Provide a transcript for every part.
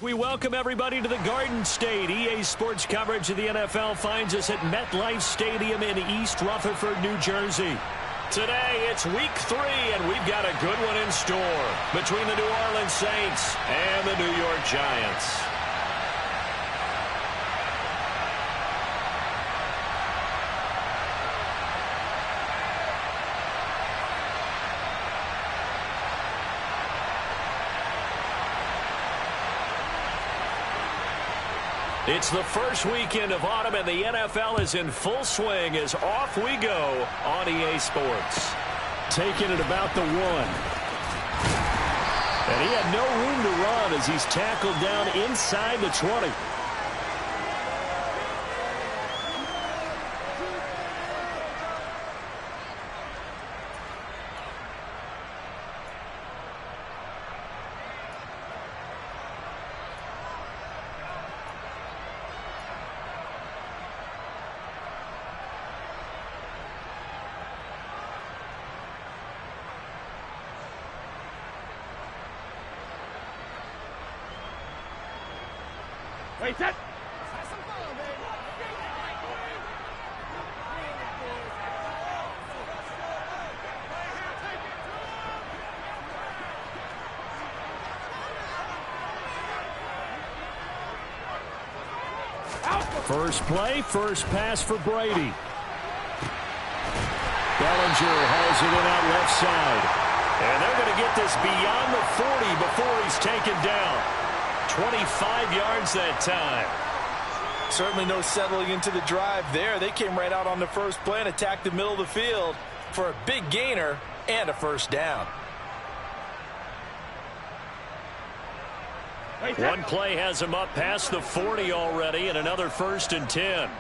We welcome everybody to the Garden State. EA Sports coverage of the NFL finds us at MetLife Stadium in East Rutherford, New Jersey. Today, it's week 3, and we've got a good one in store between the New Orleans Saints and the New York Giants. It's the first weekend of autumn, and the NFL is in full swing as off we go on EA Sports. Taking it about the 1. And he had no room to run as he's tackled down inside the 20. Wait, set. First play, first pass for Brady. Bellinger hauls it in out left side. And they're going to get this beyond the 40 before he's taken down. 25 yards that time. Certainly no settling into the drive there. They came right out on the first play and attacked the middle of the field for a big gainer and a first down. One play has him up past the 40 already, and another 1st and 10.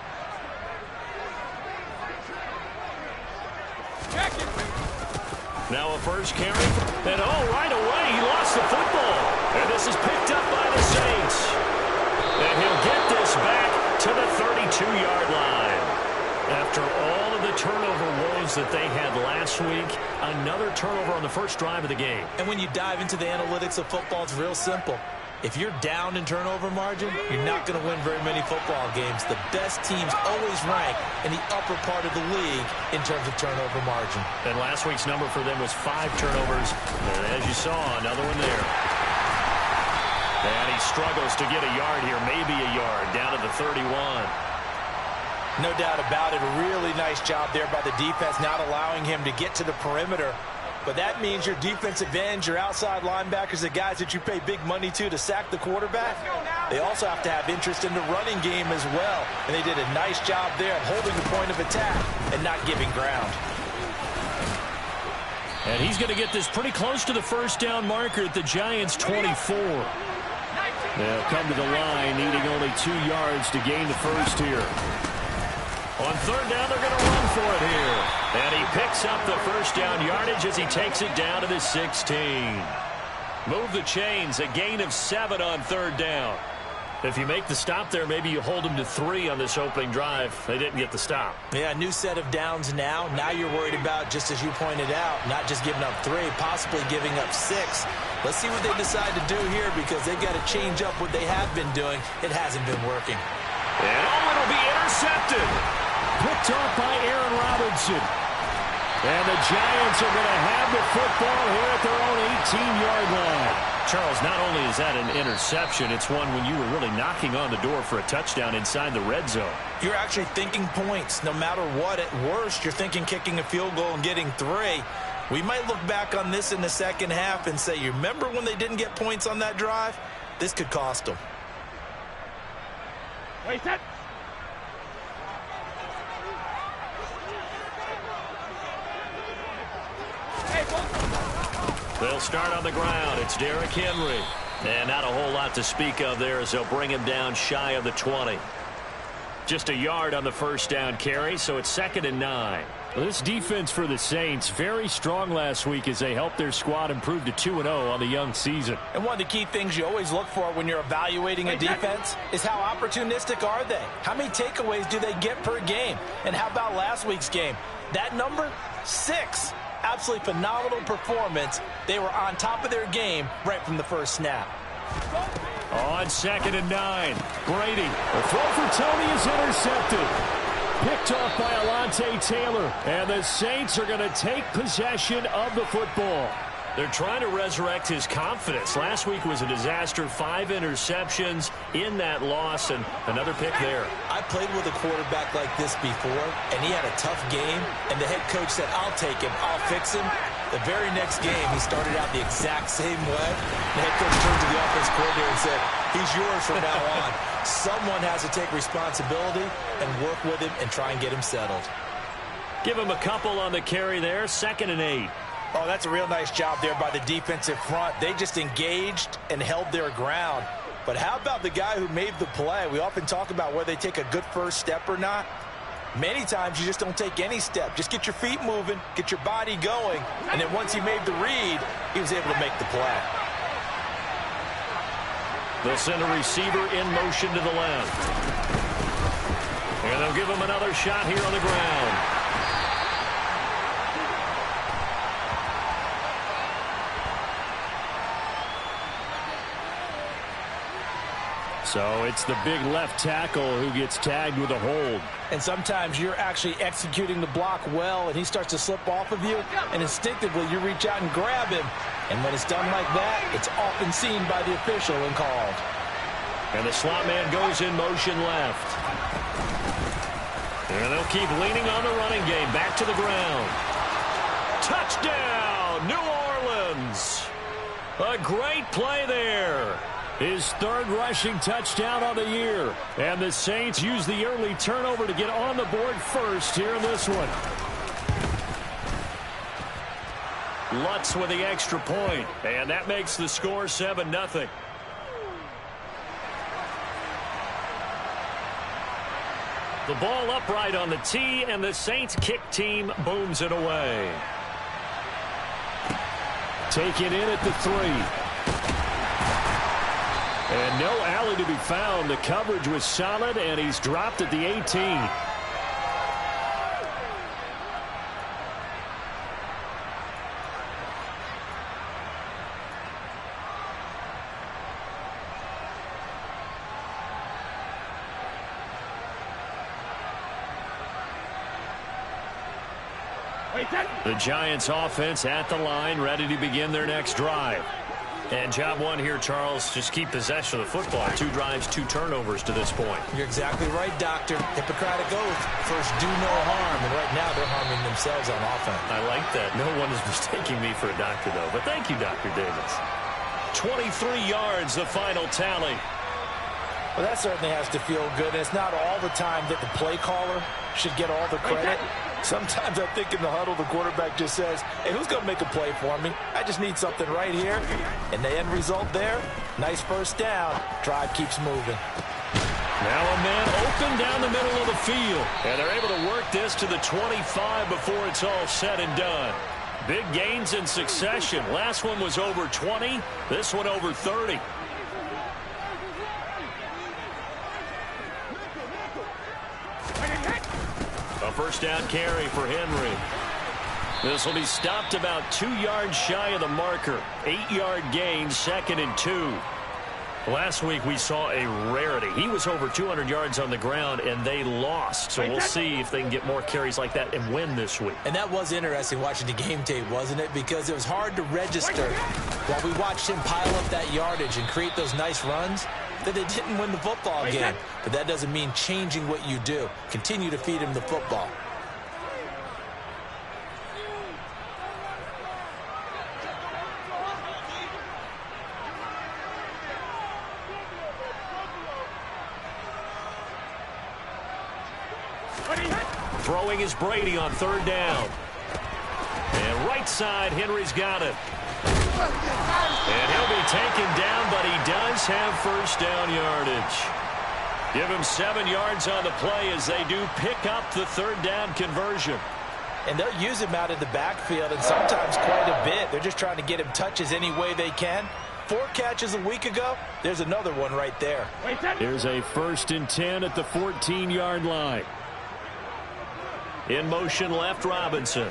Now a first carry, and right away he lost the football. And this is picked up by the Saints. And he'll get this back to the 32-yard line. After all of the turnover woes that they had last week, another turnover on the first drive of the game. And when you dive into the analytics of football, it's real simple. If you're down in turnover margin, you're not going to win very many football games. The best teams always rank in the upper part of the league in terms of turnover margin. And last week's number for them was 5 turnovers. And as you saw, another one there. And he struggles to get a yard here, maybe a yard, down to the 31. No doubt about it. A really nice job there by the defense, not allowing him to get to the perimeter. But that means your defensive ends, your outside linebackers, the guys that you pay big money to sack the quarterback, they also have to have interest in the running game as well. And they did a nice job there of holding the point of attack and not giving ground. And he's going to get this pretty close to the first down marker at the Giants' 24. They'll come to the line, needing only 2 yards to gain the first here. On third down, they're going to run for it here. And he picks up the first down yardage as he takes it down to the 16. Move the chains, a gain of 7 on third down. If you make the stop there, maybe you hold them to 3 on this opening drive. They didn't get the stop. Yeah, new set of downs now. Now you're worried about, just as you pointed out, not just giving up 3, possibly giving up 6. Let's see what they decide to do here, because they've got to change up what they have been doing. It hasn't been working. And it'll be intercepted. Picked off by Aaron Robinson. And the Giants are going to have the football here at their own 18-yard line. Charles, not only is that an interception, it's one when you were really knocking on the door for a touchdown inside the red zone. You're actually thinking points. No matter what, at worst, you're thinking kicking a field goal and getting 3. We might look back on this in the second half and say, you remember when they didn't get points on that drive? This could cost them. Wait, set. They'll start on the ground. It's Derrick Henry. And not a whole lot to speak of there as they'll bring him down shy of the 20. Just a yard on the first down carry, so it's 2nd and 9. Well, this defense for the Saints, very strong last week as they helped their squad improve to 2-0 on the young season. And one of the key things you always look for when you're evaluating a defense is how opportunistic are they? How many takeaways do they get per game? And how about last week's game? That number, 6. Absolutely phenomenal performance. They were on top of their game right from the first snap. On 2nd and 9, Brady. The throw for Tony is intercepted. Picked off by Alontae Taylor. And the Saints are going to take possession of the football. They're trying to resurrect his confidence. Last week was a disaster. 5 interceptions in that loss, and another pick there. I played with a quarterback like this before, and he had a tough game, and the head coach said, I'll take him, I'll fix him. The very next game, he started out the exact same way. The head coach turned to the offense coordinator and said, he's yours from now on. Someone has to take responsibility and work with him and try and get him settled. Give him a couple on the carry there. 2nd and 8. Oh, that's a real nice job there by the defensive front. They just engaged and held their ground. But how about the guy who made the play? We often talk about whether they take a good first step or not. Many times you just don't take any step. Just get your feet moving, get your body going, and then once he made the read, he was able to make the play. They'll send a receiver in motion to the left. And they'll give him another shot here on the ground. So it's the big left tackle who gets tagged with a hold. And sometimes you're actually executing the block well, and he starts to slip off of you, and instinctively you reach out and grab him. And when it's done like that, it's often seen by the official and called. And the slot man goes in motion left. And they'll keep leaning on the running game. Back to the ground. Touchdown, New Orleans. A great play there. His 3rd rushing touchdown on the year. And the Saints use the early turnover to get on the board first here in this one. Lutz with the extra point. And that makes the score 7-0. The ball upright on the tee, and the Saints kick team booms it away. Taken in at the 3. And no alley to be found. The coverage was solid, and he's dropped at the 18. The Giants offense at the line, ready to begin their next drive. And job one here, Charles, just keep possession of the football. 2 drives, 2 turnovers to this point. You're exactly right, Doctor. Hippocratic oath. First, do no harm. And right now, they're harming themselves on offense. I like that. No one is mistaking me for a doctor, though. But thank you, Dr. Davis. 23 yards, the final tally. Well, that certainly has to feel good. And it's not all the time that the play caller should get all the credit. Sometimes I think in the huddle, the quarterback just says, hey, who's going to make a play for me? I just need something right here. And the end result there, nice first down. Drive keeps moving. Now a man open down the middle of the field. And they're able to work this to the 25 before it's all said and done. Big gains in succession. Last one was over 20. This one over 30. A first down carry for Henry. This will be stopped about 2 yards shy of the marker. 8-yard gain, 2nd and 2. Last week we saw a rarity. He was over 200 yards on the ground, and they lost. So we'll see if they can get more carries like that and win this week. And that was interesting watching the game tape, wasn't it? Because it was hard to register while we watched him pile up that yardage and create those nice runs that they didn't win the football game. But that doesn't mean changing what you do. Continue to feed him the football. Throwing is Brady on 3rd down. And right side, Henry's got it. And he'll be taken down, but he does have first down yardage. Give him 7 yards on the play as they do pick up the 3rd down conversion. And they'll use him out of the backfield, and sometimes quite a bit. They're just trying to get him touches any way they can. 4 catches a week ago. There's another one right there. Here's a 1st and 10 at the 14-yard line. In motion left, Robinson.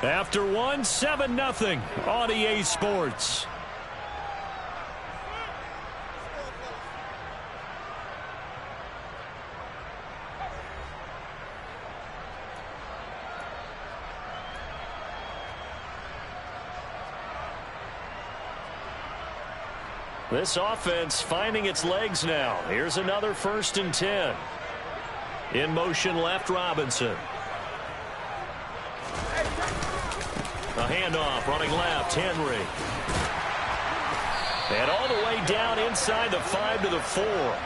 After one, 7-0 on EA Sports. This offense finding its legs now. Here's another 1st and 10. In motion left, Robinson. A handoff running left, Henry. And all the way down inside the 5 to the 4.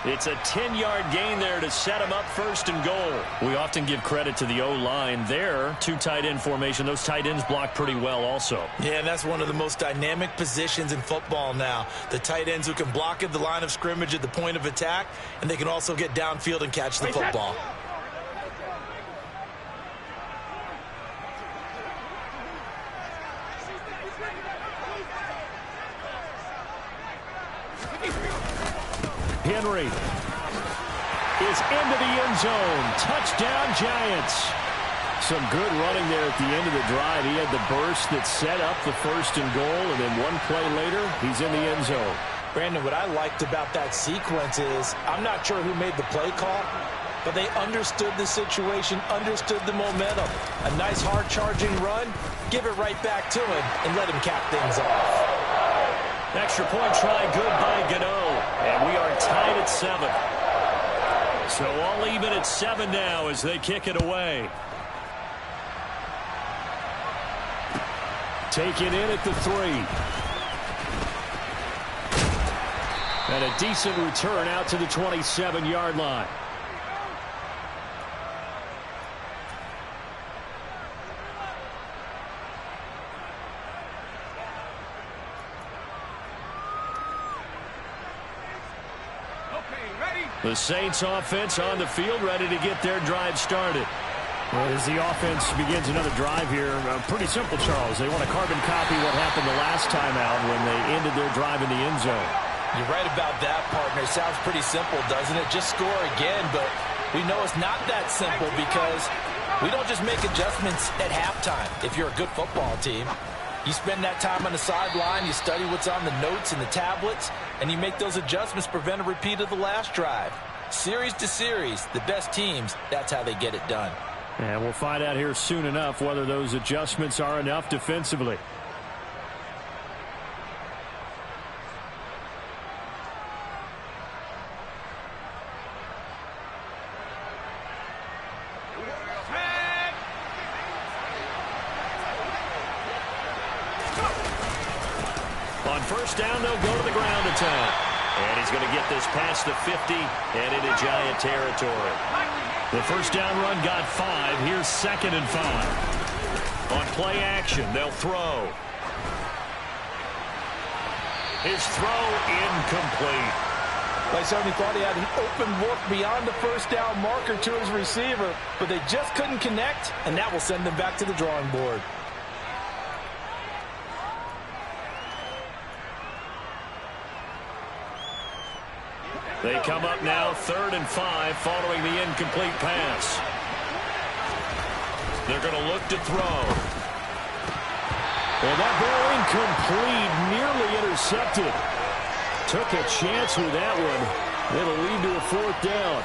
It's a 10-yard gain there to set him up 1st and goal. We often give credit to the O-line there. 2 tight end formation. Those tight ends block pretty well also. Yeah, and that's one of the most dynamic positions in football now. The tight ends who can block at the line of scrimmage at the point of attack, and they can also get downfield and catch the football. Henry is into the end zone. Touchdown, Giants. Some good running there at the end of the drive. He had the burst that set up the 1st and goal, and then one play later, he's in the end zone. Brandon, what I liked about that sequence is I'm not sure who made the play call, but they understood the situation, understood the momentum. A nice hard-charging run, give it right back to him, and let him cap things off. Extra point try good by Gano. And we are tied at 7. So all even at 7 now as they kick it away. Taken in at the 3. And a decent return out to the 27-yard line. The Saints offense on the field, ready to get their drive started. Well, as the offense begins another drive here, pretty simple, Charles. They want to carbon copy what happened the last time out when they ended their drive in the end zone. You're right about that, partner. Sounds pretty simple, doesn't it? Just score again, but we know it's not that simple because we don't just make adjustments at halftime if you're a good football team. You spend that time on the sideline, you study what's on the notes and the tablets, and you make those adjustments to prevent a repeat of the last drive. Series to series, the best teams, that's how they get it done. And we'll find out here soon enough whether those adjustments are enough defensively. On 1st down, they'll go to the ground attack. And he's going to get this past the 50 and into Giant territory. The 1st down run got 5. Here's 2nd and 5. On play action, they'll throw. His throw incomplete. I certainly thought he had an open look beyond the 1st down marker to his receiver, but they just couldn't connect, and that will send them back to the drawing board. They come up now 3rd and 5 following the incomplete pass. They're going to look to throw. And that ball incomplete, nearly intercepted. Took a chance with that one. It'll lead to a 4th down.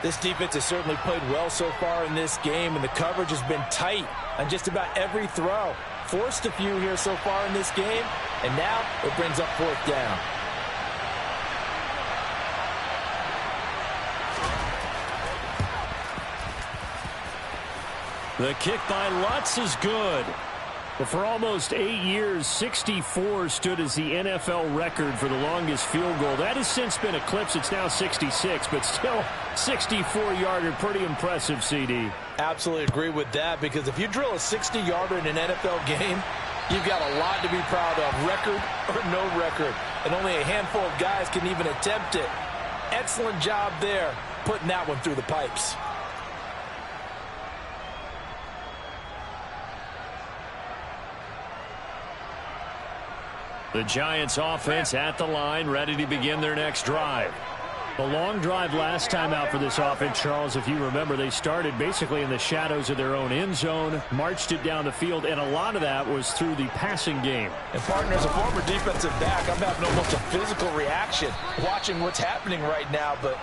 This defense has certainly played well so far in this game, and the coverage has been tight on just about every throw. Forced a few here so far in this game, and now it brings up 4th down. The kick by Lutz is good. But for almost 8 years, 64 stood as the NFL record for the longest field goal. That has since been eclipsed. It's now 66, but still 64-yarder. Pretty impressive, CD. Absolutely agree with that, because if you drill a 60-yarder in an NFL game, you've got a lot to be proud of, record or no record. And only a handful of guys can even attempt it. Excellent job there, putting that one through the pipes. The Giants offense at the line, ready to begin their next drive. The long drive last time out for this offense, Charles, if you remember, they started basically in the shadows of their own end zone, marched it down the field, and a lot of that was through the passing game. And, partner, as a former defensive back, I'm having almost a physical reaction watching what's happening right now, but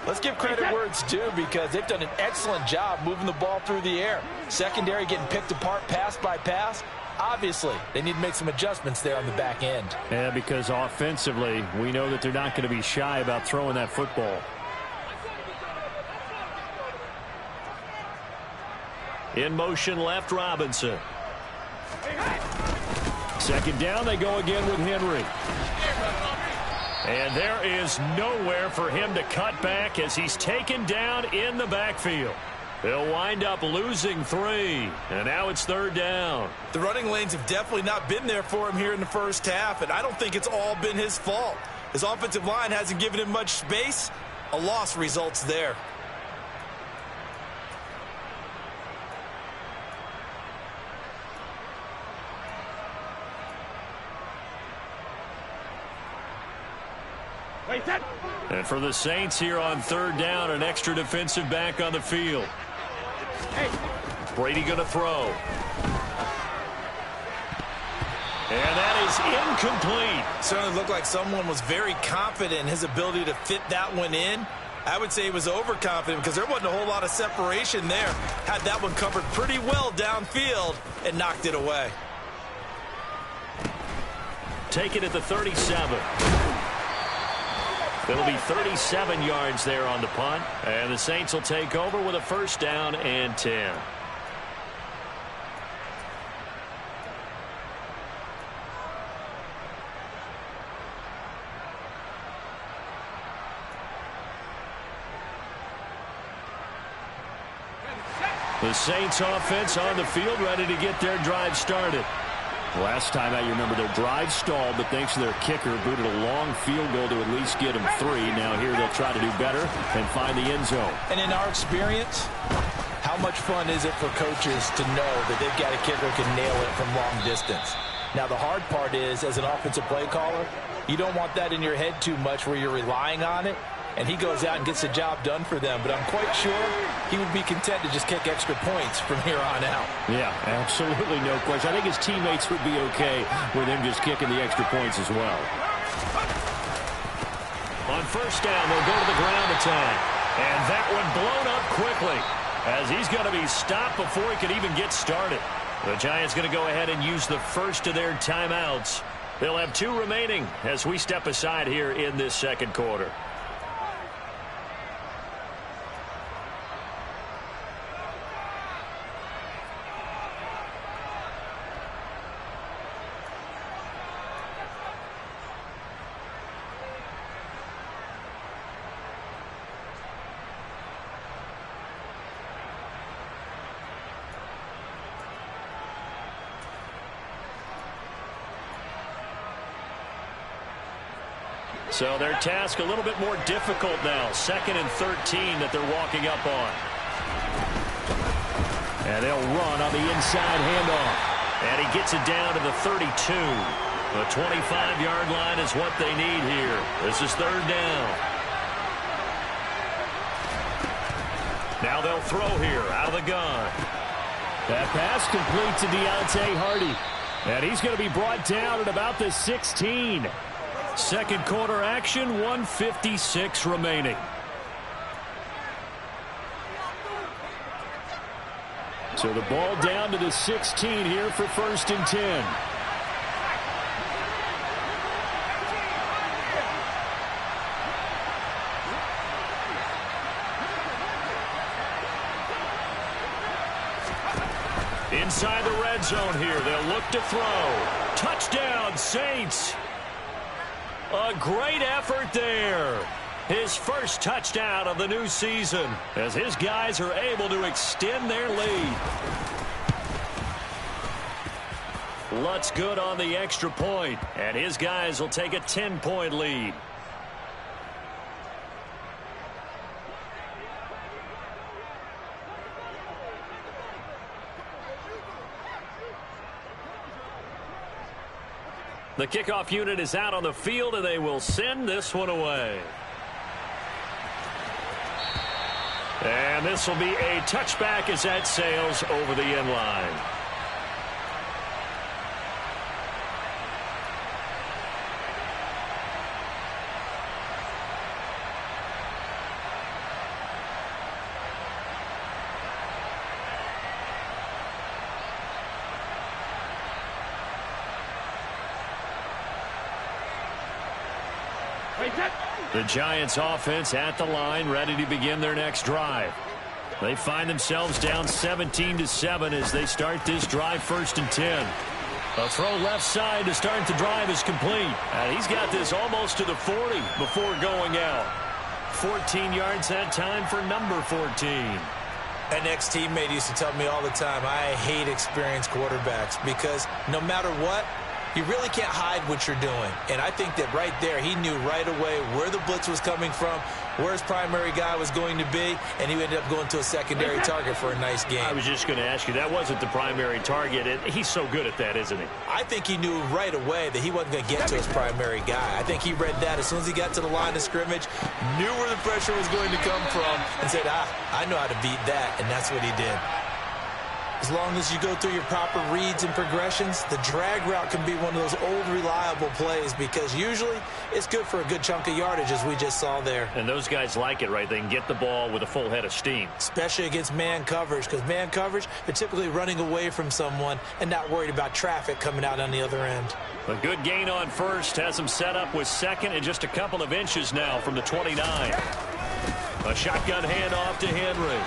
let's give credit where it's due because they've done an excellent job moving the ball through the air. Secondary getting picked apart pass by pass. Obviously, they need to make some adjustments there on the back end. Yeah, because offensively, we know that they're not going to be shy about throwing that football. In motion left, Robinson. Second down, they go again with Henry. And there is nowhere for him to cut back as he's taken down in the backfield. They'll wind up losing 3, and now it's third down. The running lanes have definitely not been there for him here in the first half, and I don't think it's all been his fault. His offensive line hasn't given him much space. A loss results there. And for the Saints here on third down, an extra defensive back on the field. Brady going to throw. And that is incomplete. Certainly looked like someone was very confident in his ability to fit that one in. I would say he was overconfident because there wasn't a whole lot of separation there. Had that one covered pretty well downfield and knocked it away. Take it at the 37. It'll be 37 yards there on the punt. And the Saints will take over with a first down and 10. The Saints offense on the field ready to get their drive started. Last time out, you remember their drive stalled, but thanks to their kicker, booted a long field goal to at least get them 3. Now here they'll try to do better and find the end zone. And in our experience, how much fun is it for coaches to know that they've got a kicker who can nail it from long distance? Now the hard part is, as an offensive play caller, you don't want that in your head too much where you're relying on it. And he goes out and gets the job done for them. But I'm quite sure he would be content to just kick extra points from here on out. Yeah, absolutely no question. I think his teammates would be okay with him just kicking the extra points as well. On first down, they'll go to the ground attack. And that one blown up quickly as he's going to be stopped before he could even get started. The Giants going to go ahead and use the first of their timeouts. They'll have 2 remaining as we step aside here in this second quarter. So their task a little bit more difficult now. 2nd and 13 that they're walking up on. And they'll run on the inside handoff. And he gets it down to the 32. The 25-yard line is what they need here. This is third down. Now they'll throw here out of the gun. That pass complete to Deontay Hardy. And he's going to be brought down at about the 16. Second quarter action, 1:56 remaining. So the ball down to the 16 here for 1st and 10. Inside the red zone here, they'll look to throw. Touchdown, Saints! A great effort there. His first touchdown of the new season as his guys are able to extend their lead. Lutz good on the extra point, and his guys will take a 10-point lead. The kickoff unit is out on the field, and they will send this one away. And this will be a touchback as that sails over the end line. The Giants offense at the line, ready to begin their next drive. They find themselves down 17-7 as they start this drive, 1st and 10. A throw left side to start the drive is complete. And he's got this almost to the 40 before going out. 14 yards that time for number 14. An ex-teammate used to tell me all the time, I hate experienced quarterbacks because no matter what, you really can't hide what you're doing. And I think that right there, he knew right away where the blitz was coming from, where his primary guy was going to be, and he ended up going to a secondary target for a nice game. I was just going to ask you, that wasn't the primary target. And he's so good at that, isn't he? I think he knew right away that he wasn't going to get to his primary guy. I think he read that as soon as he got to the line of scrimmage, knew where the pressure was going to come from, and said, I know how to beat that, and that's what he did. As long as you go through your proper reads and progressions, the drag route can be one of those old reliable plays because usually it's good for a good chunk of yardage as we just saw there. And those guys like it, right? They can get the ball with a full head of steam. Especially against man coverage because man coverage, they're typically running away from someone and not worried about traffic coming out on the other end. A good gain on first has them set up with second and just a couple of inches now from the 29. A shotgun handoff to Henry.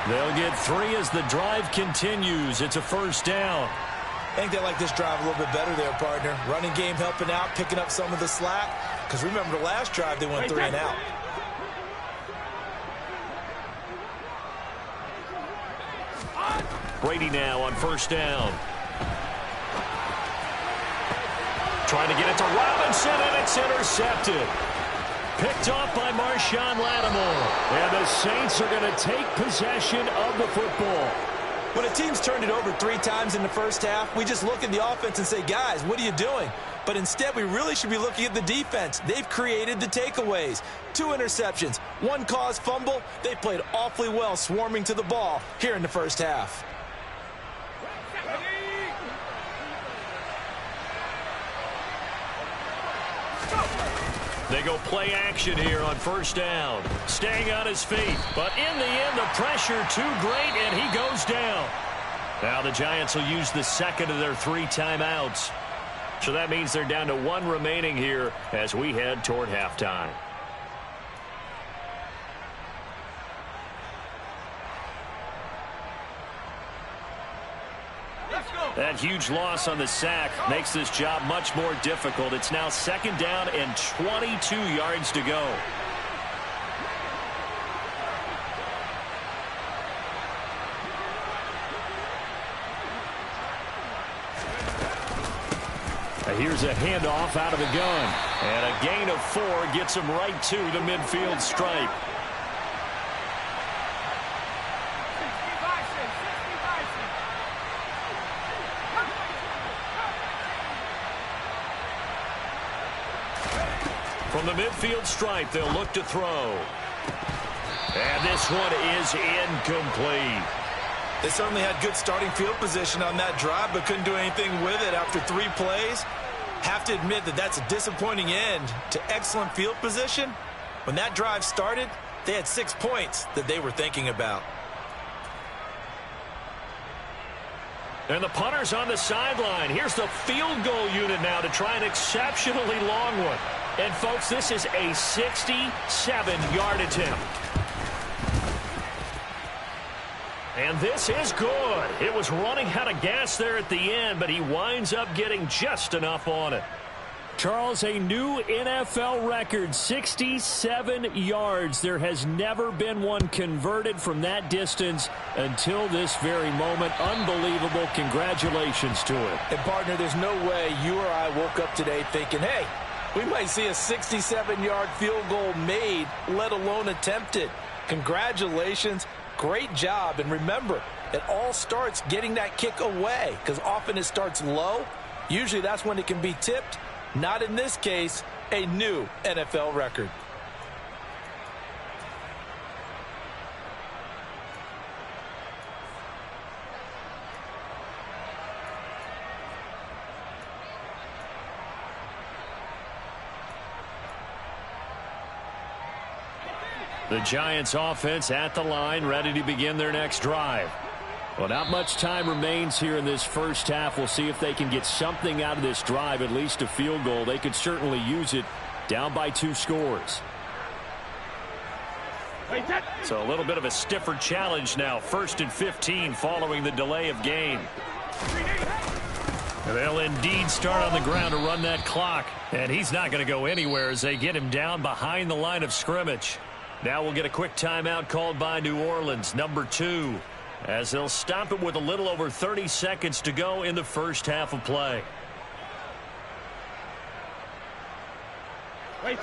They'll get 3 as the drive continues. It's a 1st down. I think they like this drive a little bit better there, partner. Running game helping out, picking up some of the slack. Because remember, the last drive, they went 3 and out. Brady now on 1st down. Trying to get it to Robinson, and it's intercepted. Picked off by Marshawn Lattimore. And the Saints are going to take possession of the football. When a team's turned it over 3 times in the first half, we just look at the offense and say, guys, what are you doing? But instead, we really should be looking at the defense. They've created the takeaways. 2 interceptions, 1 caused fumble. They played awfully well swarming to the ball here in the first half. They go play action here on 1st down. Staying on his feet. But in the end, the pressure too great, and he goes down. Now the Giants will use the second of their 3 timeouts. So that means they're down to 1 remaining here as we head toward halftime. That huge loss on the sack makes this job much more difficult. It's now 2nd down and 22 yards to go. Here's a handoff out of the gun. And a gain of 4 gets him right to the midfield stripe. From the midfield stripe, they'll look to throw. And this one is incomplete. They certainly had good starting field position on that drive, but couldn't do anything with it after 3 plays. Have to admit that that's a disappointing end to excellent field position. When that drive started, they had 6 points that they were thinking about. And the punter's on the sideline. Here's the field goal unit now to try an exceptionally long one. And, folks, this is a 67-yard attempt. And this is good. It was running out of gas there at the end, but he winds up getting just enough on it. Charles, a new NFL record, 67 yards. There has never been one converted from that distance until this very moment. Unbelievable. Congratulations to it. And, partner, there's no way you or I woke up today thinking, hey, we might see a 67-yard field goal made, let alone attempted. Congratulations. Great job. And remember, it all starts getting that kick away because often it starts low. Usually that's when it can be tipped. Not in this case, a new NFL record. The Giants offense at the line, ready to begin their next drive. Well, not much time remains here in this first half. We'll see if they can get something out of this drive, at least a field goal. They could certainly use it, down by 2 scores. So a little bit of a stiffer challenge now. 1st and 15 following the delay of game. And they'll indeed start on the ground to run that clock. And he's not going to go anywhere as they get him down behind the line of scrimmage. Now we'll get a quick timeout called by New Orleans, number 2, as they'll stop it with a little over 30 seconds to go in the first half of play. A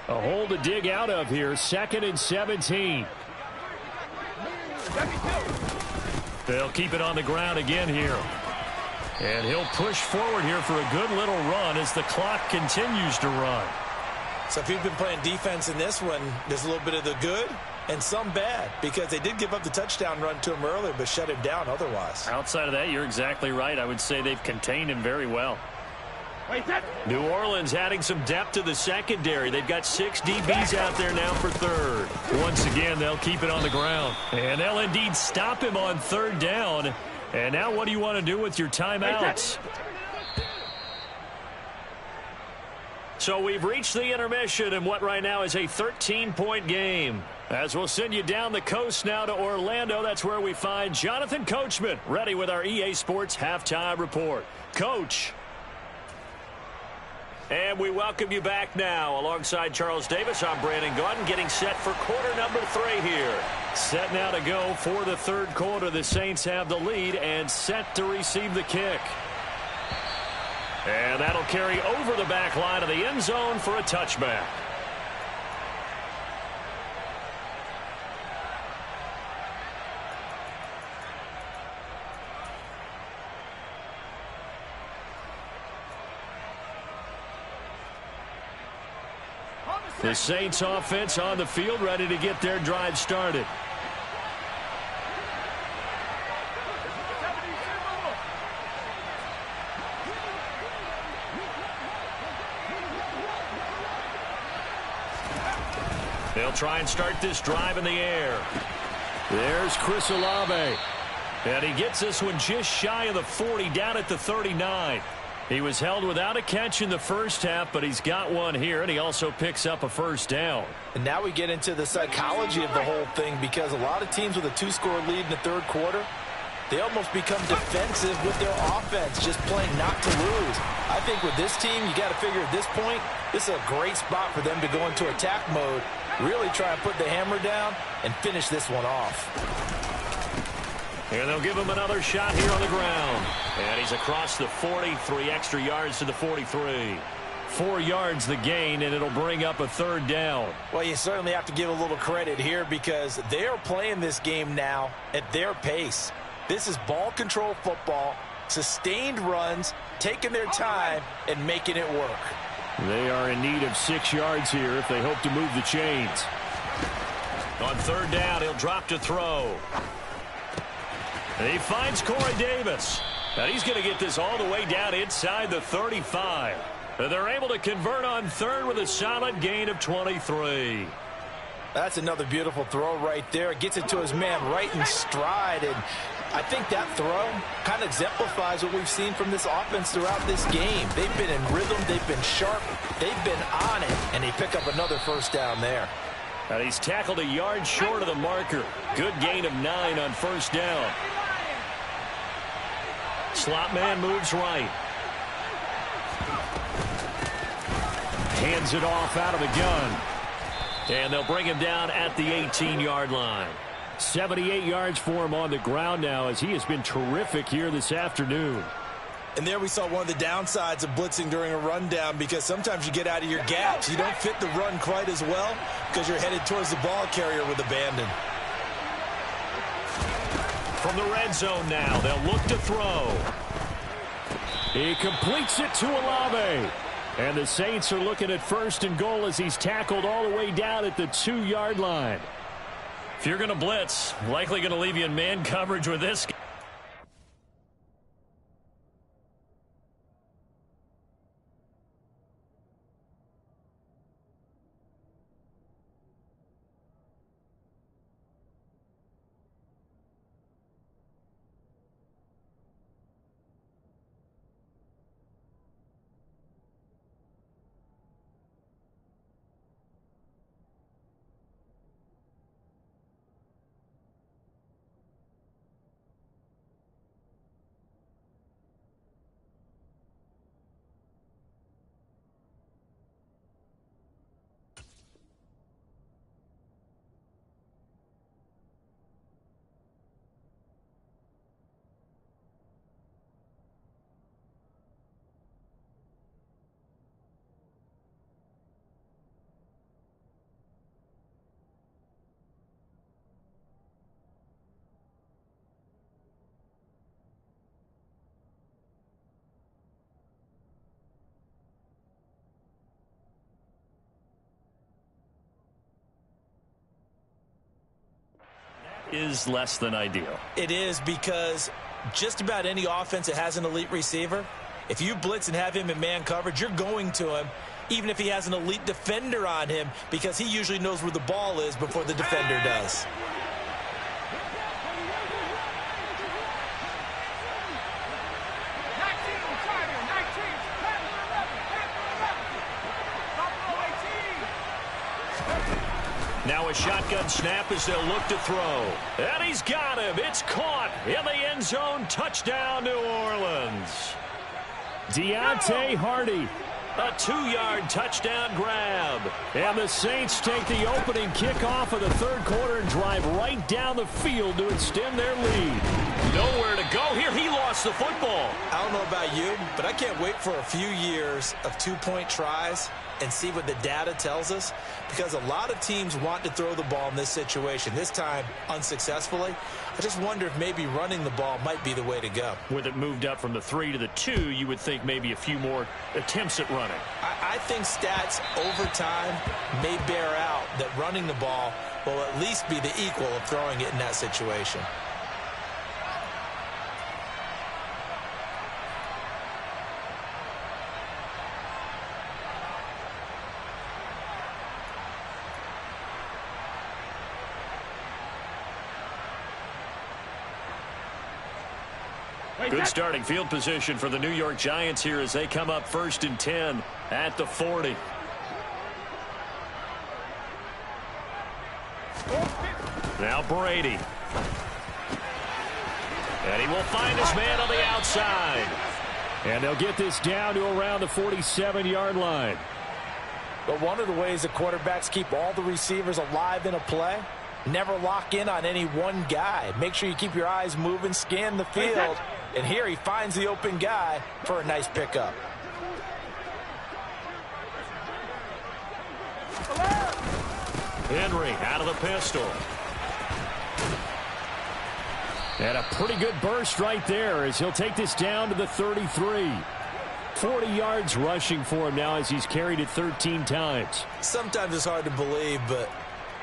hole to dig out of here, 2nd and 17. They'll keep it on the ground again here. And he'll push forward here for a good little run as the clock continues to run. So if you've been playing defense in this one, there's a little bit of the good and some bad, because they did give up the touchdown run to him earlier but shut him down otherwise. Outside of that, you're exactly right. I would say they've contained him very well. New Orleans adding some depth to the secondary. They've got 6 DBs out there now for 3rd. Once again, they'll keep it on the ground. And they'll indeed stop him on 3rd down. And now what do you want to do with your timeouts? So we've reached the intermission in what right now is a 13-point game. As we'll send you down the coast now to Orlando, that's where we find Jonathan Coachman, ready with our EA Sports Halftime Report. Coach. And we welcome you back now. Alongside Charles Davis, I'm Brandon Gaudin, getting set for quarter number 3 here. Set now to go for the 3rd quarter. The Saints have the lead and set to receive the kick. And that'll carry over the back line of the end zone for a touchback. The Saints offense on the field, ready to get their drive started. They'll try and start this drive in the air. There's Chris Olave. And he gets this one just shy of the 40, down at the 39. He was held without a catch in the first half, but he's got one here, and he also picks up a 1st down. And now we get into the psychology of the whole thing, because a lot of teams with a 2-score lead in the 3rd quarter, they almost become defensive with their offense, just playing not to lose. I think with this team, you got to figure at this point, this is a great spot for them to go into attack mode, really try and put the hammer down and finish this one off. And they'll give him another shot here on the ground. And he's across the 40, 3 extra yards to the 43. 4 yards the gain, and it'll bring up a 3rd down. Well, you certainly have to give a little credit here, because they are playing this game now at their pace. This is ball control football, sustained runs, taking their time, and making it work. They are in need of 6 yards here if they hope to move the chains. On 3rd down, he'll drop to throw. And he finds Corey Davis. And he's going to get this all the way down inside the 35. And they're able to convert on 3rd with a solid gain of 23. That's another beautiful throw right there. Gets it to his man right in stride. And I think that throw kind of exemplifies what we've seen from this offense throughout this game. They've been in rhythm. They've been sharp. They've been on it. And they pick up another 1st down there. And he's tackled a yard short of the marker. Good gain of 9 on 1st down. Slot man moves right. Hands it off out of the gun. And they'll bring him down at the 18-yard line. 78 yards for him on the ground now, as he has been terrific here this afternoon. And there we saw one of the downsides of blitzing during a rundown, because sometimes you get out of your gaps. You don't fit the run quite as well because you're headed towards the ball carrier with abandon. From the red zone now, they'll look to throw. He completes it to Olave. And the Saints are looking at 1st and goal as he's tackled all the way down at the 2-yard line. If you're going to blitz, likely going to leave you in man coverage with this guy. is less than ideal. It is, because just about any offense that has an elite receiver, if you blitz and have him in man coverage, you're going to him, even if he has an elite defender on him, because he usually knows where the ball is before the defender does. Now a shotgun snap as they'll look to throw. And he's got him. It's caught in the end zone. Touchdown, New Orleans. Deontay Hardy. A 2-yard touchdown grab. And the Saints take the opening kickoff of the third quarter and drive right down the field to extend their lead. Nowhere to go here. He lost the football. I don't know about you, but I can't wait for a few years of two-point tries and see what the data tells us, because a lot of teams want to throw the ball in this situation, this time unsuccessfully. I just wonder if maybe running the ball might be the way to go. With it moved up from the 3 to the 2, you would think maybe a few more attempts at running. I think stats over time may bear out that running the ball will at least be the equal of throwing it in that situation. Good starting field position for the New York Giants here as they come up 1st and 10 at the 40. Now Brady. And he will find his man on the outside. And they'll get this down to around the 47-yard line. But one of the ways the quarterbacks keep all the receivers alive in a play, never lock in on any one guy. Make sure you keep your eyes moving, scan the field. And here he finds the open guy for a nice pickup. Henry out of the pistol. And a pretty good burst right there as he'll take this down to the 33. 40 yards rushing for him now as he's carried it 13 times. Sometimes it's hard to believe, but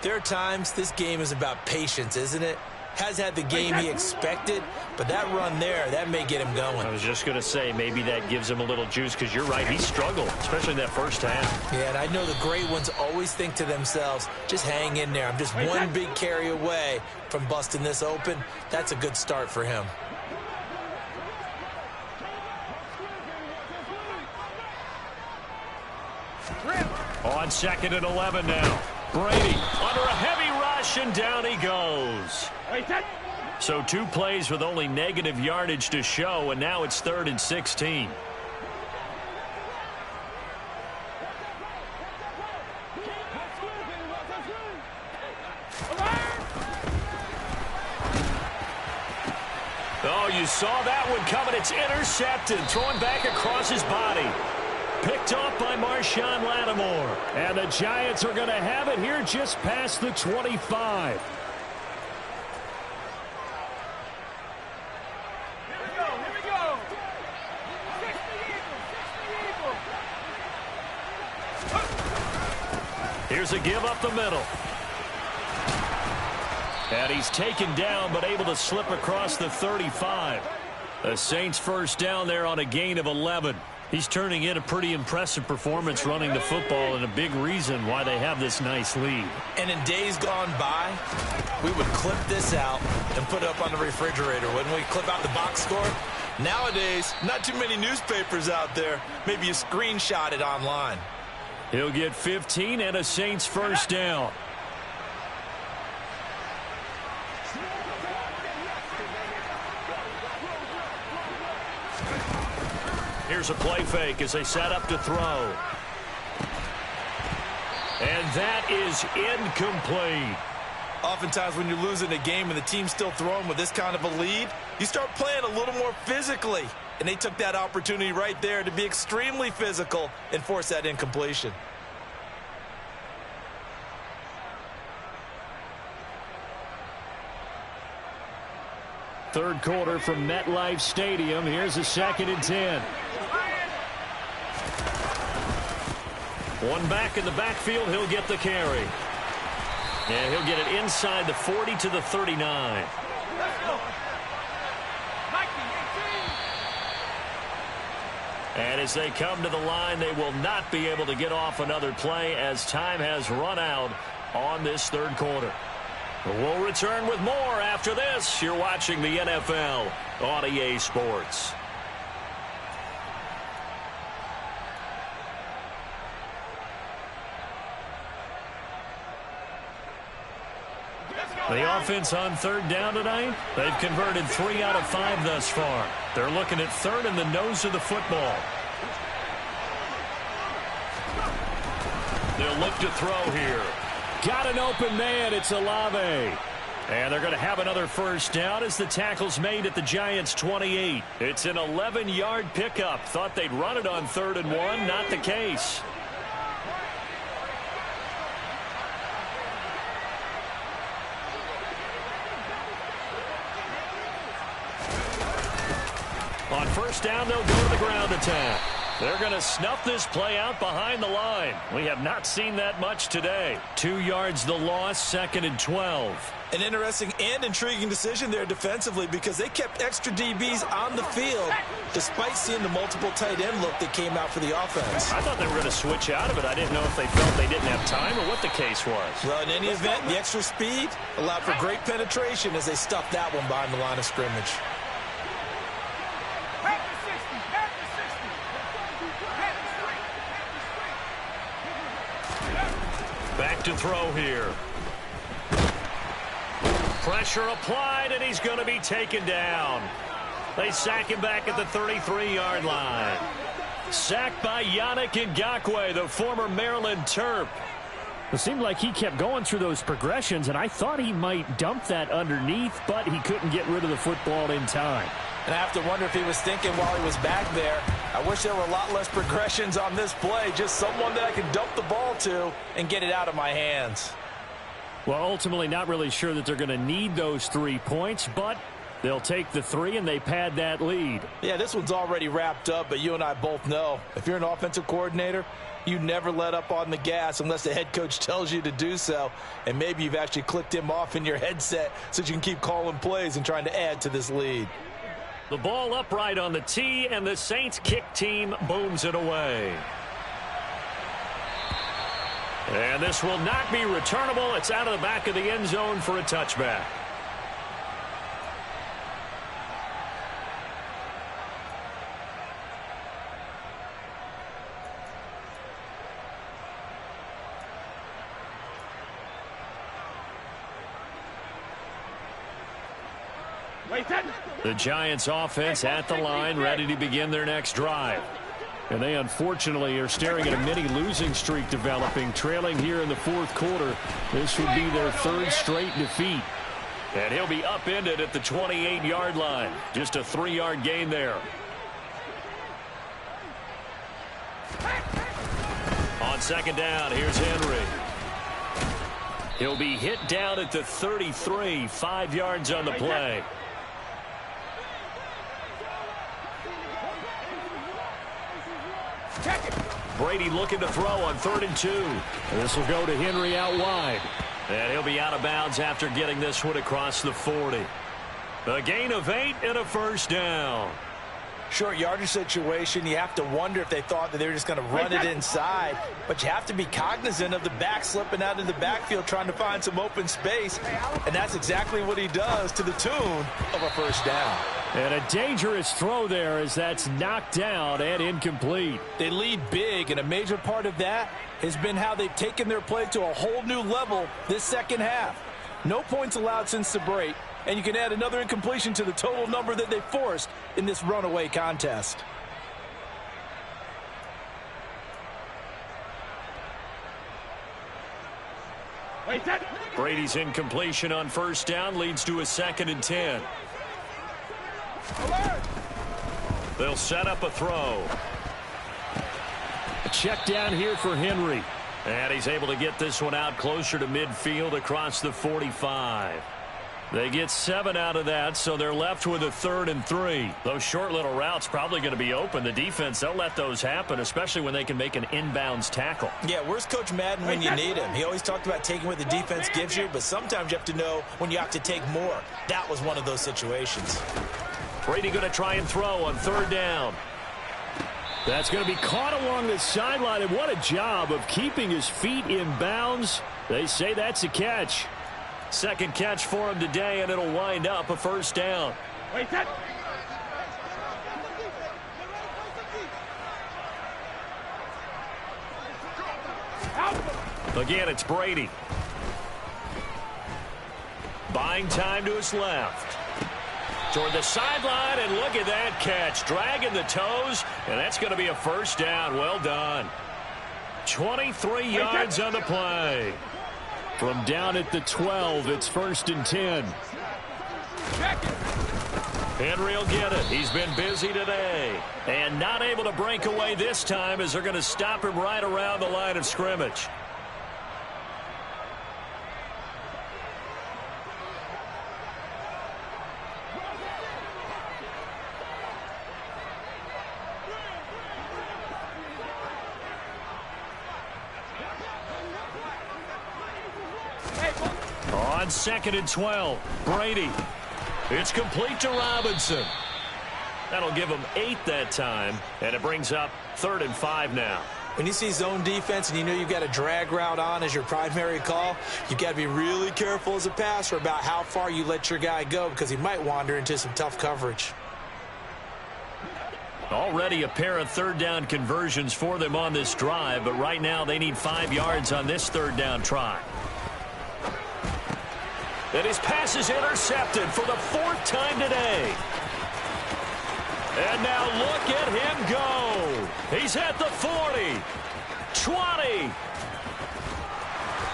there are times this game is about patience, isn't it? Has had the game he expected, but that run there, that may get him going. I was just going to say, maybe that gives him a little juice, because you're right, he struggled, especially in that first half. Yeah, and I know the great ones always think to themselves, just hang in there. I'm just one big carry away from busting this open. That's a good start for him. On 2nd and 11 now. Brady under a heavy rush, and down he goes. So 2 plays with only negative yardage to show, and now it's 3rd and 16. Oh, you saw that one coming. It's intercepted, thrown back across his body. Picked off by Marshawn Lattimore. And the Giants are going to have it here just past the 25. Here we go. 60 Eagles. Here's a give up the middle. And he's taken down, but able to slip across the 35. The Saints first down there on a gain of 11. He's turning in a pretty impressive performance running the football, and a big reason why they have this nice lead. And in days gone by, we would clip this out and put it up on the refrigerator, wouldn't we? Clip out the box score. Nowadays, not too many newspapers out there. Maybe you screenshot it online. He'll get 15 and a Saints first down. Here's a play fake as they set up to throw. And that is incomplete. Oftentimes when you're losing a game and the team's still throwing with this kind of a lead, you start playing a little more physically. And they took that opportunity right there to be extremely physical and force that incompletion. Third quarter from MetLife Stadium. Here's a 2nd and 10. One back in the backfield. He'll get the carry. And he'll get it inside the 40 to the 39. And as they come to the line, they will not be able to get off another play as time has run out on this third quarter. We'll return with more after this. You're watching the NFL on EA Sports. The offense on third down tonight, they've converted 3 out of 5 thus far. They're looking at third in the nose of the football. They'll look to throw here. Got an open man. It's Olave. And they're going to have another first down as the tackle's made at the Giants' 28. It's an 11-yard pickup. Thought they'd run it on 3rd and 1. Not the case. On first down, they'll go to the ground attack. They're going to snuff this play out behind the line. We have not seen that much today. 2 yards the loss, 2nd and 12. An interesting and intriguing decision there defensively because they kept extra DBs on the field despite seeing the multiple tight end look that came out for the offense. I thought they were going to switch out of it. I didn't know if they felt they didn't have time or what the case was. Well, in any event, the extra speed allowed for great penetration as they stuffed that one behind the line of scrimmage. Back to throw here. Pressure applied, and he's going to be taken down. They sack him back at the 33-yard line. Sacked by Yannick Ngakoue, the former Maryland Terp. It seemed like he kept going through those progressions, and I thought he might dump that underneath, but he couldn't get rid of the football in time. And I have to wonder if he was thinking while he was back there, I wish there were a lot less progressions on this play, just someone that I could dump the ball to and get it out of my hands. Well, ultimately not really sure that they're going to need those 3 points, but they'll take the 3 and they pad that lead. Yeah, this one's already wrapped up, but you and I both know if you're an offensive coordinator, you never let up on the gas unless the head coach tells you to do so. And maybe you've actually clicked him off in your headset so you can keep calling plays and trying to add to this lead. The ball upright on the tee, and the Saints kick team booms it away. And this will not be returnable. It's out of the back of the end zone for a touchback. The Giants offense at the line, ready to begin their next drive. And they unfortunately are staring at a mini losing streak developing, trailing here in the 4th quarter. This would be their 3rd straight defeat. And he'll be upended at the 28-yard line. Just a 3-yard gain there. On 2nd down, here's Henry. He'll be hit down at the 33, 5 yards on the play. Brady looking to throw on 3rd and 2. This will go to Henry out wide. And he'll be out of bounds after getting this one across the 40. A gain of 8 and a first down. Short yardage situation, you have to wonder if they thought that they were just going to run it inside. But you have to be cognizant of the back slipping out in the backfield trying to find some open space. And that's exactly what he does to the tune of a first down. And a dangerous throw there as that's knocked down and incomplete. They lead big, and a major part of that has been how they've taken their play to a whole new level this second half. No points allowed since the break, and you can add another incompletion to the total number that they forced in this runaway contest. Brady's incompletion on first down leads to a 2nd and 10. They'll set up a throw. A check down here for Henry. And he's able to get this one out closer to midfield across the 45. They get 7 out of that, so they're left with a 3rd and 3. Those short little routes probably going to be open. The defense, they'll let those happen, especially when they can make an inbounds tackle. Yeah, where's Coach Madden when you need him? He always talked about taking what the defense gives you, but sometimes you have to know when you have to take more. That was one of those situations. Brady going to try and throw on 3rd down. That's going to be caught along the sideline, and what a job of keeping his feet in bounds. They say that's a catch. Second catch for him today, and it'll wind up a 1st down. Again, it's Brady. Buying time to his left. Toward the sideline, and look at that catch. Dragging the toes, and that's going to be a 1st down. Well done. 23 yards on the play. From down at the 12, it's 1st and 10. Henry will get it. He's been busy today. And not able to break away this time as they're going to stop him right around the line of scrimmage. On 2nd and 12, Brady. It's complete to Robinson. That'll give him 8 that time, and it brings up 3rd and 5 now. When you see zone defense and you know you've got a drag route on as your primary call, you've got to be really careful as a passer about how far you let your guy go because he might wander into some tough coverage. Already a pair of 3rd down conversions for them on this drive, but right now they need 5 yards on this 3rd down try. And his pass is intercepted for the 4th time today. And now look at him go. He's at the 40, 20.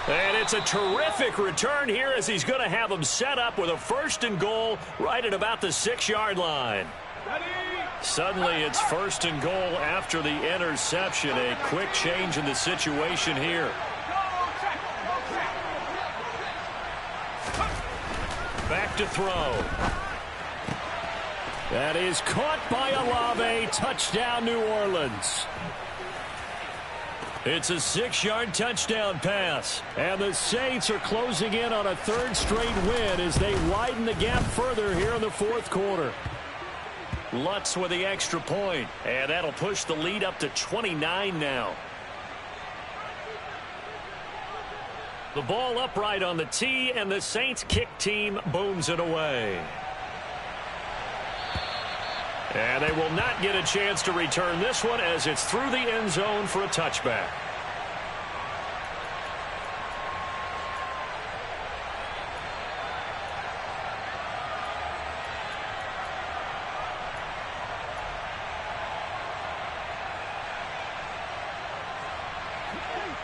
And it's a terrific return here as he's going to have him set up with a 1st and goal right at about the 6-yard line. Suddenly it's 1st and goal after the interception. A quick change in the situation here. Back to throw. That is caught by Olave. Touchdown, New Orleans. It's a 6-yard touchdown pass. And the Saints are closing in on a 3rd straight win as they widen the gap further here in the 4th quarter. Lutz with the extra point, and that'll push the lead up to 29 now. The ball upright on the tee, and the Saints kick team booms it away. And they will not get a chance to return this one as it's through the end zone for a touchback.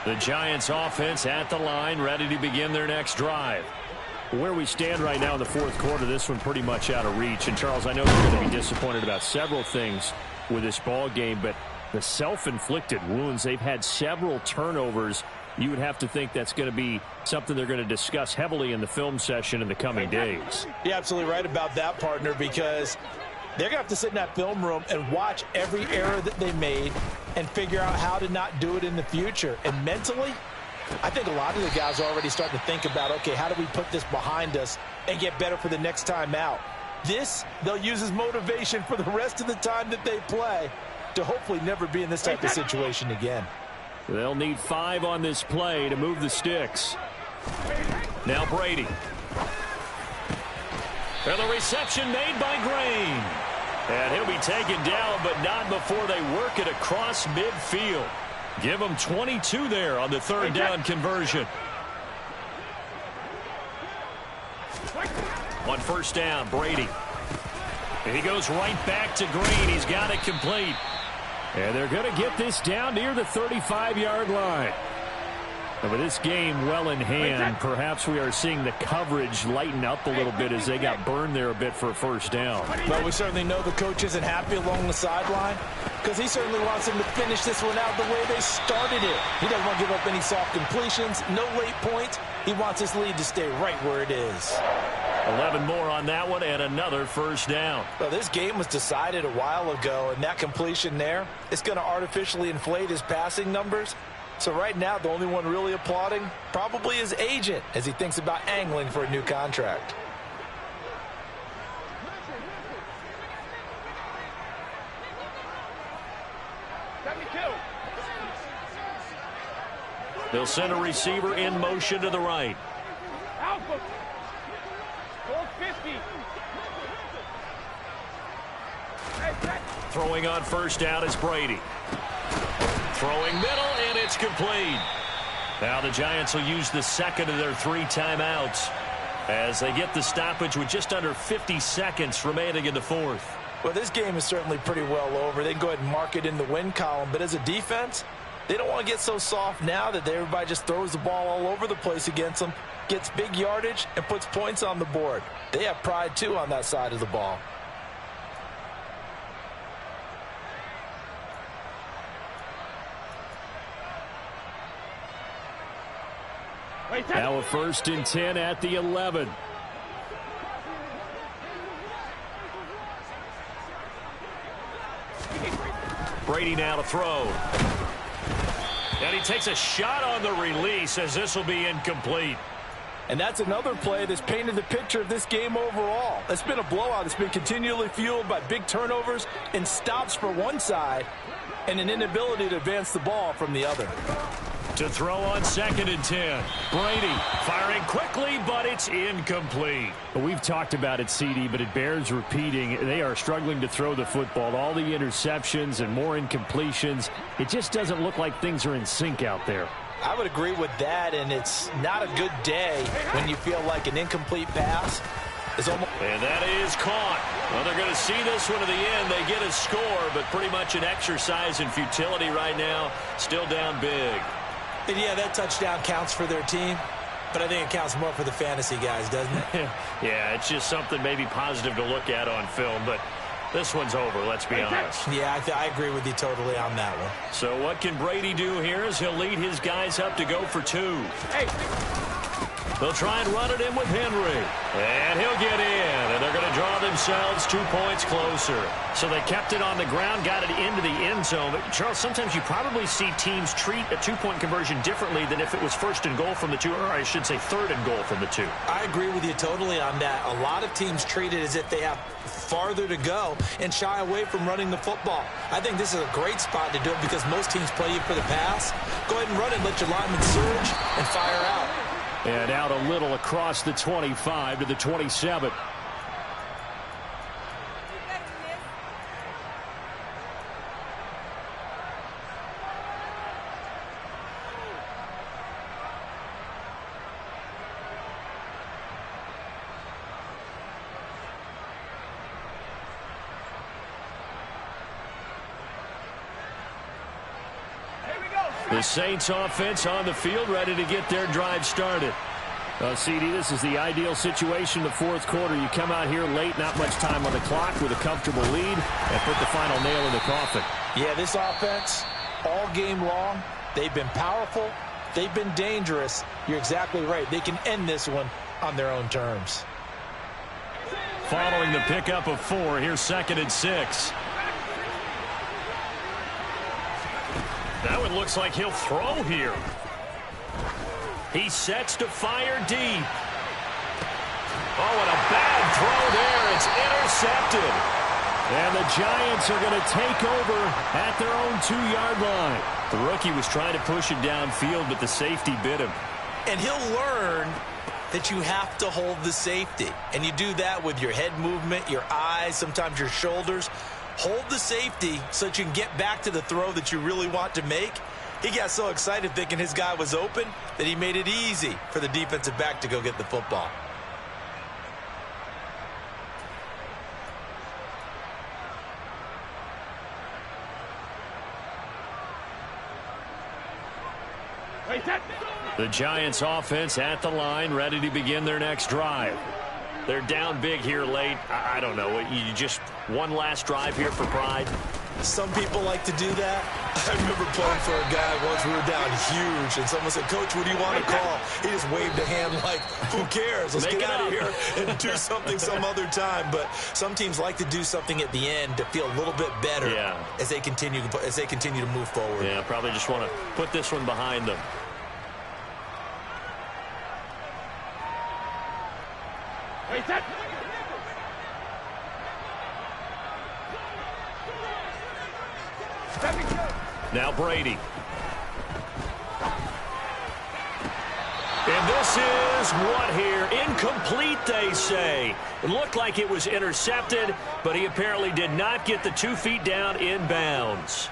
The Giants offense at the line, ready to begin their next drive. Where we stand right now in the 4th quarter, this one pretty much out of reach. And, Charles, I know you're going to be disappointed about several things with this ball game, but the self-inflicted wounds, they've had several turnovers. You would have to think that's going to be something they're going to discuss heavily in the film session in the coming days. You're absolutely right about that, partner, because they're going to have to sit in that film room and watch every error that they made and figure out how to not do it in the future. And mentally, I think a lot of the guys are already starting to think about, okay, how do we put this behind us and get better for the next time out? This, they'll use as motivation for the rest of the time that they play to hopefully never be in this type of situation again. They'll need 5 on this play to move the sticks. Now Brady. And the reception made by Green. And he'll be taken down, but not before they work it across midfield. Give him 22 there on the 3rd down conversion. On 1st down, Brady. And he goes right back to Green. He's got it complete. And they're going to get this down near the 35-yard line. And with this game well in hand, perhaps we are seeing the coverage lighten up a little bit as they got burned there a bit for a 1st down. But we certainly know the coach isn't happy along the sideline because he certainly wants them to finish this one out the way they started it. He doesn't want to give up any soft completions, no late points. He wants his lead to stay right where it is. 11 more on that one and another first down. Well, this game was decided a while ago, and that completion there is going to artificially inflate his passing numbers. So right now, the only one really applauding probably his agent as he thinks about angling for a new contract. They'll send a receiver in motion to the right. Alpha. 450. Throwing on first down is Brady. Throwing middle, and it's complete. Now the Giants will use the second of their 3 timeouts as they get the stoppage with just under 50 seconds remaining in the fourth. Well, this game is certainly pretty well over. They can go ahead and mark it in the win column, but as a defense, they don't want to get so soft now that everybody just throws the ball all over the place against them, gets big yardage, and puts points on the board. They have pride, too, on that side of the ball. Now a 1st and 10 at the 11. Brady now to throw. And he takes a shot on the release as this will be incomplete. And that's another play that's painted the picture of this game overall. It's been a blowout. It's been continually fueled by big turnovers and stops for one side and an inability to advance the ball from the other. To throw on 2nd and 10. Brady firing quickly, but it's incomplete. We've talked about it, CD, but it bears repeating. They are struggling to throw the football. All the interceptions and more incompletions. It just doesn't look like things are in sync out there. I would agree with that, and it's not a good day when you feel like an incomplete pass is almost... And that is caught. Well, they're going to see this one to the end. They get a score, but pretty much an exercise in futility right now. Still down big. And yeah, that touchdown counts for their team, but I think it counts more for the fantasy guys, doesn't it? Yeah, it's just something maybe positive to look at on film, but this one's over, let's be honest. Yeah, I agree with you totally on that one. So what can Brady do here as he'll lead his guys up to go for 2. Hey. They'll try and run it in with Henry. And he'll get in. And they're going to draw themselves 2 points closer. So they kept it on the ground, got it into the end zone. But, Charles, sometimes you probably see teams treat a 2-point conversion differently than if it was 1st and goal from the 2, or I should say 3rd and goal from the 2. I agree with you totally on that. A lot of teams treat it as if they have farther to go and shy away from running the football. I think this is a great spot to do it because most teams play you for the pass. Go ahead and run it, let your linemen surge, and fire out. And out a little across the 25 to the 27. The Saints offense on the field, ready to get their drive started. CD, this is the ideal situation in the 4th quarter. You come out here late, not much time on the clock with a comfortable lead, and put the final nail in the coffin. Yeah, this offense, all game long, they've been powerful, they've been dangerous. You're exactly right. They can end this one on their own terms. Following the pickup of 4, here's 2nd and 6. That one looks like he'll throw here. He sets to fire deep. Oh, and a bad throw there. It's intercepted. And the Giants are going to take over at their own 2-yard line. The rookie was trying to push it downfield, but the safety bit him. And he'll learn that you have to hold the safety. And you do that with your head movement, your eyes, sometimes your shoulders. Hold the safety so that you can get back to the throw that you really want to make. He got so excited thinking his guy was open that he made it easy for the defensive back to go get the football. The Giants offense at the line, ready to begin their next drive. They're down big here late. I don't know. You just one last drive here for pride. Some people like to do that. I remember playing for a guy once. We were down huge, and someone said, "Coach, what do you want to call?" He just waved a hand like, "Who cares? Let's get out of here and do something some other time." But some teams like to do something at the end to feel a little bit better as they continue to move forward. Yeah, probably just want to put this one behind them. Wait, that. Now Brady. And this is what here? Incomplete, they say. It looked like it was intercepted, but he apparently did not get the 2 feet down in bounds.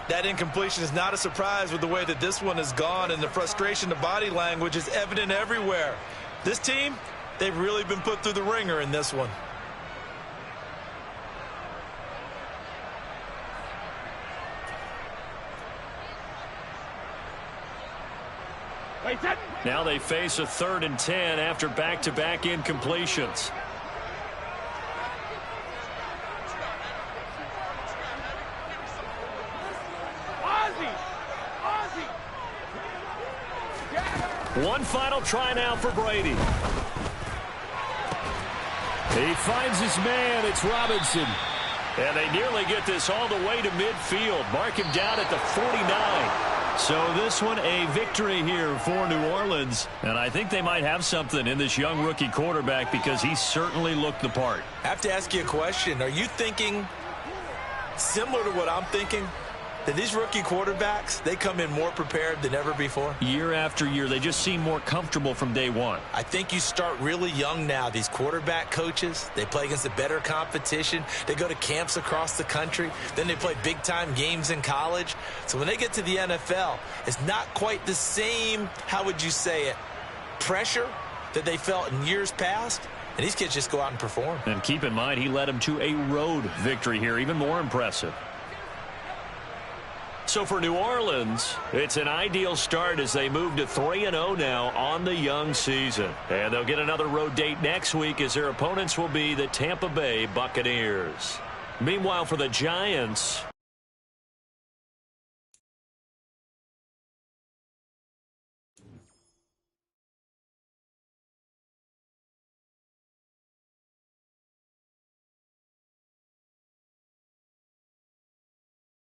That incompletion is not a surprise with the way that this one has gone, and the frustration, the body language is evident everywhere. This team, they've really been put through the ringer in this one. Now they face a 3rd and 10 after back-to-back incompletions. One final try now for Brady. He finds his man. It's Robinson. And they nearly get this all the way to midfield. Mark him down at the 49. So this one a victory here for New Orleans. And I think they might have something in this young rookie quarterback because he certainly looked the part. I have to ask you a question. Are you thinking similar to what I'm thinking? That these rookie quarterbacks, they come in more prepared than ever before? Year after year, they just seem more comfortable from day one. I think you start really young now. These quarterback coaches, they play against a better competition. They go to camps across the country. Then they play big-time games in college. So when they get to the NFL, it's not quite the same, how would you say it, pressure that they felt in years past. And these kids just go out and perform. And keep in mind, he led them to a road victory here, even more impressive. So for New Orleans, it's an ideal start as they move to 3-0 now on the young season. And they'll get another road date next week as their opponents will be the Tampa Bay Buccaneers. Meanwhile, for the Giants,